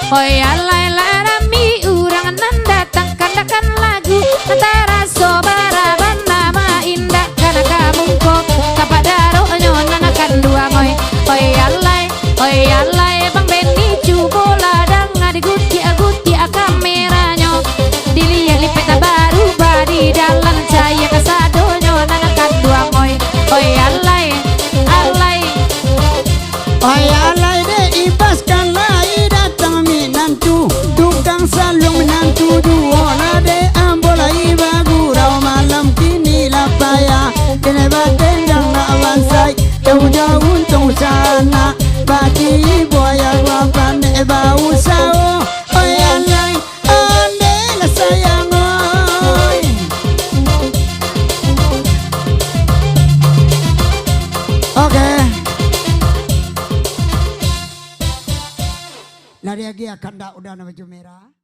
Hoi alai larami urangan datangkan dakan lagu antara sobara nama indah karena kamu kok kapadaro nyonanakan dua ngoy. Hoi alai bang Benny cubo ladang adik guti akan Ayalai de ibaskan lai datang minantu tukang salung menantu dua de ambolai bagurau malam kini lapaya kene batendang na awansai jauh-jauh untung sana bagi boya wapan bau sao ayalai ane la sayang oi. Oke. Lari lagi akan dak udah nama merah.